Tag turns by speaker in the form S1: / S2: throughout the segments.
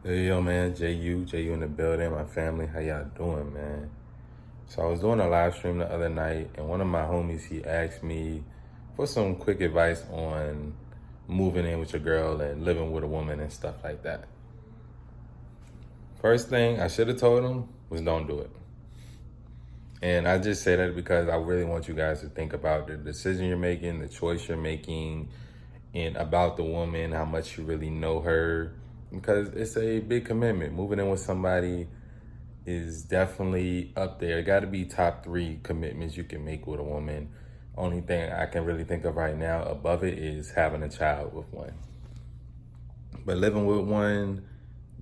S1: Hey, yo, man, JU in the building, my family, how y'all doing, man? So I was doing a live stream the other night, and one of my homies, he asked me for some quick advice on moving in with your girl and living with a woman and stuff like that. First thing I should have told him was don't do it. And I just say that because I really want you guys to think about the decision you're making, the choice you're making, and about the woman, how much you really know her. Because it's a big commitment. Moving in with somebody is definitely up there. It got to be top three commitments you can make with a woman. Only thing I can really think of right now above it is having a child with one. But living with one,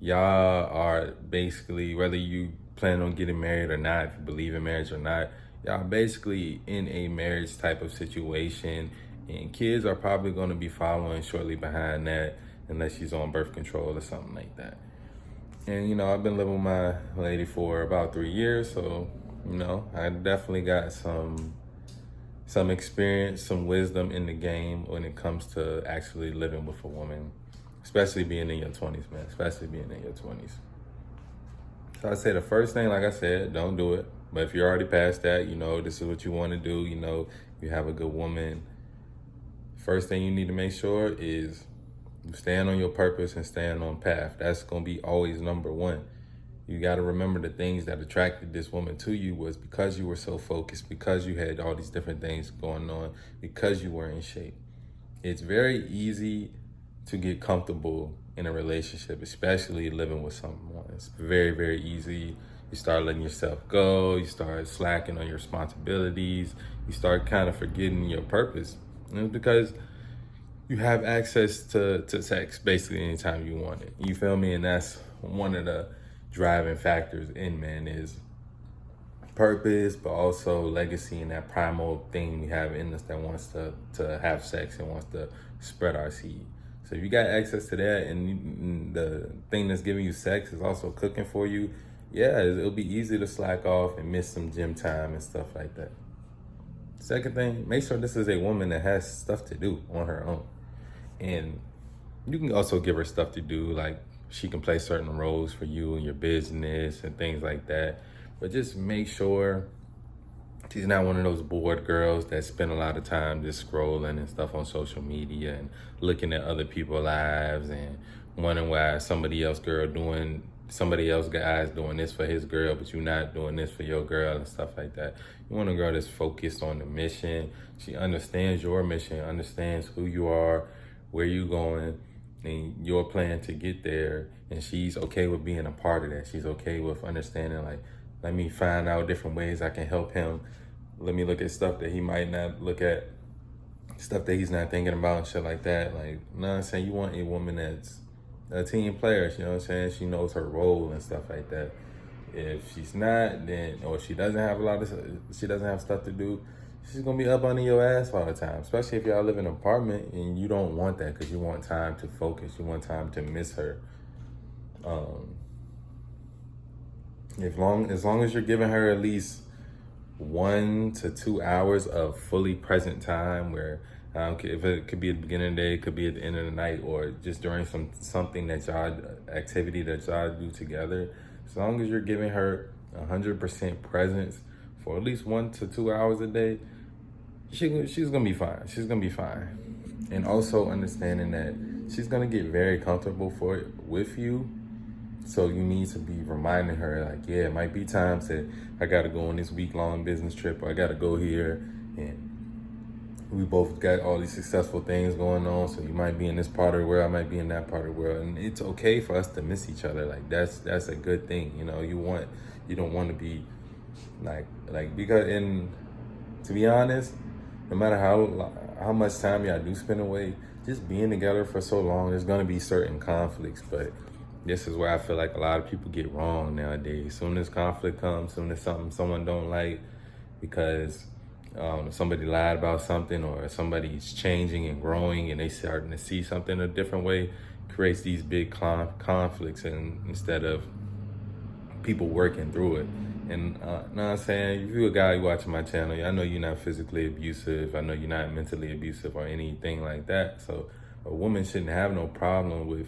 S1: y'all are basically, whether you plan on getting married or not, if you believe in marriage or not, y'all basically in a marriage type of situation. And kids are probably going to be following shortly behind that unless she's on birth control or something like that. And I've been living with my lady for about 3 years, so I definitely got some experience, some wisdom in the game when it comes to actually living with a woman, especially being in your 20s, man. Especially being in your 20s. So I say the first thing, like I said, don't do it. But if you're already past that, this is what you want to do. You have a good woman. First thing you need to make sure is you stand on your purpose and stand on path. That's going to be always number one. You got to remember the things that attracted this woman to you was because you were so focused, because you had all these different things going on, because you were in shape. It's very easy to get comfortable in a relationship, especially living with someone. It's very, very easy. You start letting yourself go. You start slacking on your responsibilities. You start kind of forgetting your purpose. And it's because you have access to sex basically anytime you want it. You feel me? And that's one of the driving factors in men is purpose, but also legacy and that primal thing we have in us that wants to have sex and wants to spread our seed. So if you got access to that and the thing that's giving you sex is also cooking for you, yeah, it'll be easy to slack off and miss some gym time and stuff like that. Second thing, make sure this is a woman that has stuff to do on her own. And you can also give her stuff to do, like she can play certain roles for you in your business and things like that. But just make sure she's not one of those bored girls that spend a lot of time just scrolling and stuff on social media and looking at other people's lives and wondering why somebody else guy's doing this for his girl, but you're not doing this for your girl and stuff like that. You want a girl that's focused on the mission. She understands your mission, understands who you are, where you going, and your plan to get there. And she's okay with being a part of that. She's okay with understanding, like, let me find out different ways I can help him. Let me look at stuff that he might not look at, stuff that he's not thinking about and shit like that. Like, you know what I'm saying? You want a woman that's a team player, you know what I'm saying? She knows her role and stuff like that. If she's not, then, or she doesn't have she doesn't have stuff to do, she's gonna be up under your ass all the time. Especially if y'all live in an apartment and you don't want that because you want time to focus. You want time to miss her. As long as you're giving her at least 1 to 2 hours of fully present time, where if it could be at the beginning of the day, it could be at the end of the night, or just during something that y'all activity that y'all do together. As long as you're giving her 100% presence for at least 1 to 2 hours a day, she's gonna be fine. She's gonna be fine. And also understanding that she's gonna get very comfortable for it with you. So you need to be reminding her, like, yeah, it might be times that I gotta go on this week-long business trip, or I gotta go here, and we both got all these successful things going on. So you might be in this part of the world, I might be in that part of the world, and it's okay for us to miss each other. Like that's a good thing, you know. You don't want to be because to be honest, no matter how much time y'all do spend away, just being together for so long, there's gonna be certain conflicts, but this is where I feel like a lot of people get wrong nowadays. Soon as conflict comes, soon as someone don't like because somebody lied about something, or somebody's changing and growing and they starting to see something a different way, creates these big conflicts, and instead of people working through it. And know what I'm saying? If you're a guy watching my channel, I know you're not physically abusive. I know you're not mentally abusive or anything like that. So a woman shouldn't have no problem with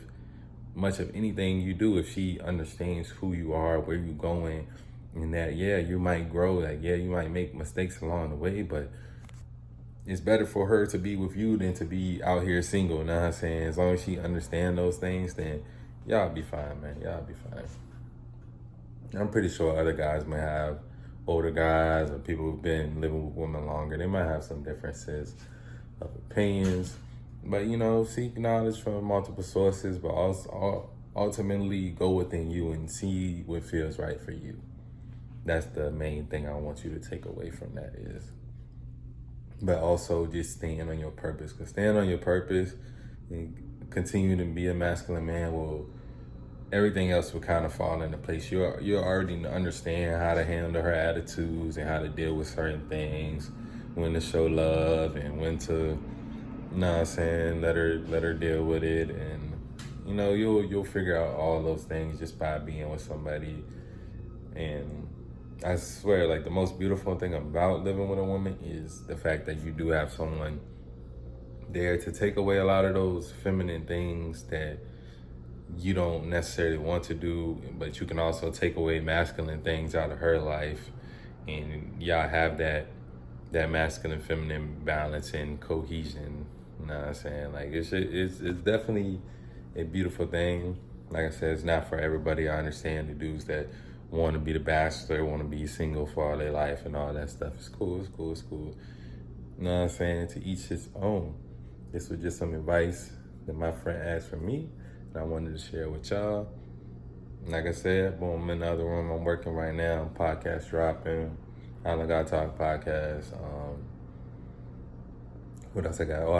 S1: much of anything you do if she understands who you are, where you're going, and that, yeah, you might grow, like, yeah, you might make mistakes along the way, but it's better for her to be with you than to be out here single. You know what I'm saying? As long as she understands those things, then y'all be fine, man. Y'all be fine. I'm pretty sure other guys might have, older guys or people who've been living with women longer, they might have some differences of opinions. But, you know, seek knowledge from multiple sources, but also ultimately go within you and see what feels right for you. That's the main thing I want you to take away from that is. But also just staying on your purpose. Because staying on your purpose and continue to be a masculine man will, everything else will kind of fall into place. You already understand how to handle her attitudes and how to deal with certain things, when to show love and when to, you know what I'm saying, let her deal with it. And, you know, you'll figure out all those things just by being with somebody. And I swear, like, the most beautiful thing about living with a woman is the fact that you do have someone there to take away a lot of those feminine things that you don't necessarily want to do, but you can also take away masculine things out of her life, and y'all have that masculine feminine balance and cohesion. You know what I'm saying? Like, it's definitely a beautiful thing. Like I said, it's not for everybody. I understand the dudes that want to be the bachelor, want to be single for all their life and all that stuff. It's cool. You know what I'm saying? To each his own. This was just some advice that my friend asked for me, and I wanted to share with y'all. Like I said, boom, I'm in the other room. I'm working right now. Podcast dropping. I don't got talk podcast. What else I got? Oh,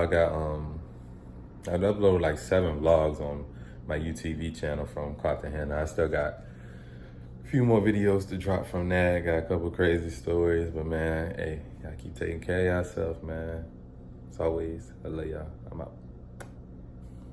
S1: I uploaded like 7 vlogs on my UTV channel from Cartagena. I still got a few more videos to drop from that. Got a couple crazy stories, but man, hey, y'all keep taking care of yourself, man. As always, I love y'all. I'm out.